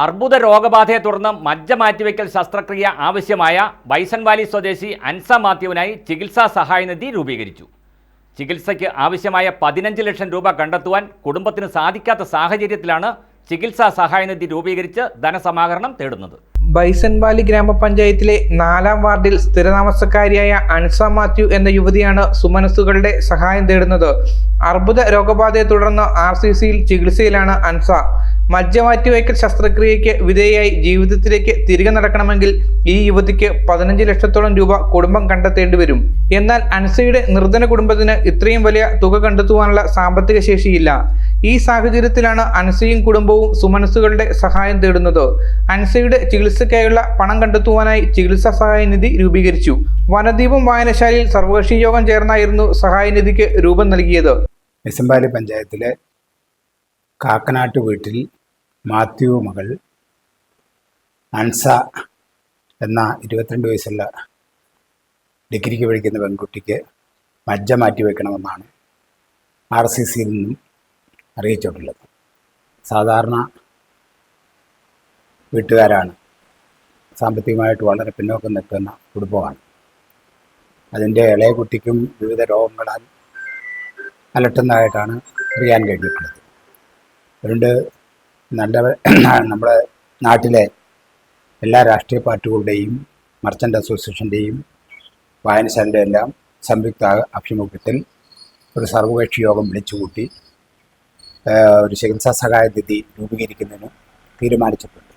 അർബുദ രോഗബാധയെ തുടർന്ന് മജ്ജ മാറ്റിവെക്കൽ ശസ്ത്രക്രിയ ആവശ്യമായ ബൈസൺവാലി സ്വദേശി അൻസ മാത്യുവിനായി ചികിത്സാ സഹായനിധി രൂപീകരിച്ചു. ചികിത്സയ്ക്ക് ആവശ്യമായ 15 ലക്ഷം രൂപ കണ്ടെത്തുവാൻ കുടുംബത്തിന് സാധിക്കാത്ത സാഹചര്യത്തിലാണ് ചികിത്സാ സഹായനിധി രൂപീകരിച്ച് ധനസമാഹരണം തേടുന്നത്. ബൈസൺവാലി ഗ്രാമപഞ്ചായത്തിലെ 4-ാം വാർഡിൽ സ്ഥിരതാമസക്കാരിയായ അൻസ മാത്യു എന്ന യുവതിയാണ് സുമനസ്സുകളുടെ സഹായം തേടുന്നത്. അർബുദ രോഗബാധയെ തുടർന്ന് RCCയിൽ ചികിത്സയിലാണ് അൻസ. മജ്ജ മാറ്റിവയ്ക്കൽ ശസ്ത്രക്രിയയ്ക്ക് വിധേയയായി ജീവിതത്തിലേക്ക് തിരികെ നടക്കണമെങ്കിൽ ഈ യുവതിക്ക് 15 ലക്ഷത്തോളം രൂപ കുടുംബം കണ്ടെത്തേണ്ടി വരും. എന്നാൽ അൻസയുടെ നിർധന കുടുംബത്തിന് ഇത്രയും വലിയ തുക കണ്ടെത്തുവാനുള്ള സാമ്പത്തിക ശേഷിയില്ല. ഈ സാഹചര്യത്തിലാണ് അൻസയും കുടുംബവും സുമനസ്സുകളുടെ സഹായം തേടുന്നത്. അൻസയുടെ ചികിത്സയ്ക്കായുള്ള പണം കണ്ടെത്തുവാനായി ചികിത്സാ സഹായനിധി രൂപീകരിച്ചു. വനദീപം വായനശാലയിൽ സർവകക്ഷി യോഗം ചേർന്നായിരുന്നു സഹായനിധിക്ക് രൂപം നൽകിയത്. ബൈസൺവാലി പഞ്ചായത്തിലെ കാക്കനാട്ട് വീട്ടിൽ മാത്യു മകൾ അൻസ എന്ന 22 വയസ്സുള്ള ഡിഗ്രിക്ക് പഠിക്കുന്ന പെൺകുട്ടിക്ക് മജ്ജ മാറ്റിവെക്കണമെന്നാണ് RCCയിൽ നിന്നും അറിയിച്ചിട്ടുള്ളത്. സാധാരണ വീട്ടുകാരാണ്, സാമ്പത്തികമായിട്ട് വളരെ പിന്നോക്കം നിൽക്കുന്ന കുടുംബമാണ്. അതിൻ്റെ ഇളയ കുട്ടിക്കും വിവിധ രോഗങ്ങളാൽ അലട്ടുന്നതായിട്ടാണ് അറിയാൻ കഴിഞ്ഞിട്ടുള്ളത്. അതുകൊണ്ട് നമ്മുടെ നാട്ടിലെ എല്ലാ രാഷ്ട്രീയ പാർട്ടികളുടെയും മർച്ചൻ്റ് അസോസിയേഷൻ്റെയും വായനശാലയുടെ എല്ലാം സംയുക്ത ആഭിമുഖ്യത്തിൽ ഒരു സർവകക്ഷി യോഗം വിളിച്ചുകൂട്ടി ഒരു ചികിത്സാ സഹായ നിധി രൂപീകരിക്കുന്നതിന് തീരുമാനിച്ചിട്ടുണ്ട്.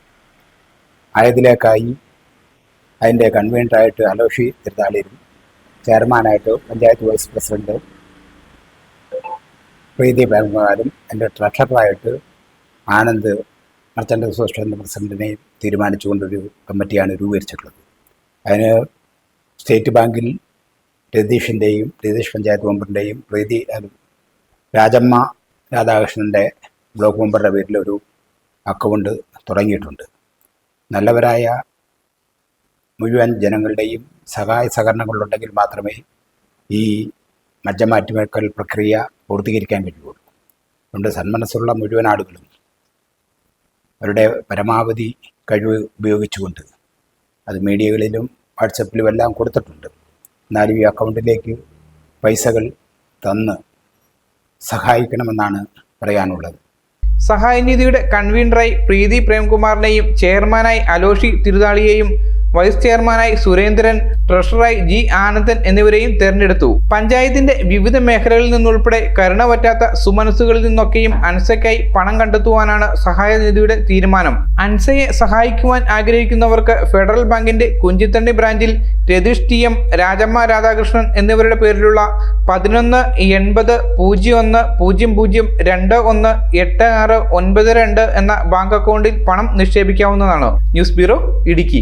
ആയതിലേക്കായി അതിൻ്റെ കൺവീനറായിട്ട് അലോഷി തിരുതാളിരും, ചെയർമാനായിട്ട് പഞ്ചായത്ത് വൈസ് പ്രസിഡന്റ് പ്രീതി പേർമാരും, എൻ്റെ ട്രഷററായിട്ട് ആനന്ദ് മർച്ചൻ്റ് അസോസിയേഷൻ പ്രസിഡന്റിനെയും തീരുമാനിച്ചുകൊണ്ടൊരു കമ്മിറ്റിയാണ് രൂപീകരിച്ചിട്ടുള്ളത്. അതിന് സ്റ്റേറ്റ് ബാങ്കിൽ രതീഷ് പഞ്ചായത്ത് മെമ്പറിൻ്റെയും പ്രീതി രാജമ്മ രാധാകൃഷ്ണൻ്റെ ബ്ലോക്ക് മെമ്പറുടെ പേരിലൊരു അക്കൗണ്ട് തുടങ്ങിയിട്ടുണ്ട്. നല്ലവരായ മുഴുവൻ ജനങ്ങളുടെയും സഹായ സഹകരണങ്ങളുണ്ടെങ്കിൽ മാത്രമേ ഈ മജ്ജ മാറ്റിവെക്കൽ പ്രക്രിയ പൂർത്തീകരിക്കാൻ കഴിയുള്ളൂ. അതുകൊണ്ട് സന്മനസ്സുള്ള മുഴുവൻ ആളുകളും അവരുടെ പരമാവധി കഴിവ് ഉപയോഗിച്ചുകൊണ്ട് അത് മീഡിയകളിലും വാട്സപ്പിലും എല്ലാം കൊടുത്തിട്ടുണ്ട്. എന്നാലും ഈ അക്കൗണ്ടിലേക്ക് പൈസകൾ തന്ന് സഹായിക്കണമെന്നാണ് പറയാനുള്ളത്. സഹായനിധിയുടെ കൺവീനറായി പ്രീതി പ്രേംകുമാറിനെയും ചെയർമാനായി അലോഷി തിരുതാളിയെയും വൈസ് ചെയർമാനായി സുരേന്ദ്രൻ, ട്രഷററായി G ആനന്ദൻ എന്നിവരെയും തെരഞ്ഞെടുത്തു. പഞ്ചായത്തിന്റെ വിവിധ മേഖലകളിൽ നിന്നുൾപ്പെടെ കരുണ പറ്റാത്ത സുമനസ്സുകളിൽ നിന്നൊക്കെയും അൻസയ്ക്കായി പണം കണ്ടെത്തുവാനാണ് സഹായനിധിയുടെ തീരുമാനം. അൻസയെ സഹായിക്കുവാൻ ആഗ്രഹിക്കുന്നവർക്ക് ഫെഡറൽ ബാങ്കിന്റെ കുഞ്ചിത്തണ്ണി ബ്രാഞ്ചിൽ രതീഷ് TM, രാജമ്മ രാധാകൃഷ്ണൻ എന്നിവരുടെ പേരിലുള്ള 11800100218692 എന്ന ബാങ്ക് അക്കൗണ്ടിൽ പണം നിക്ഷേപിക്കാവുന്നതാണ്. News bureau, Idukki.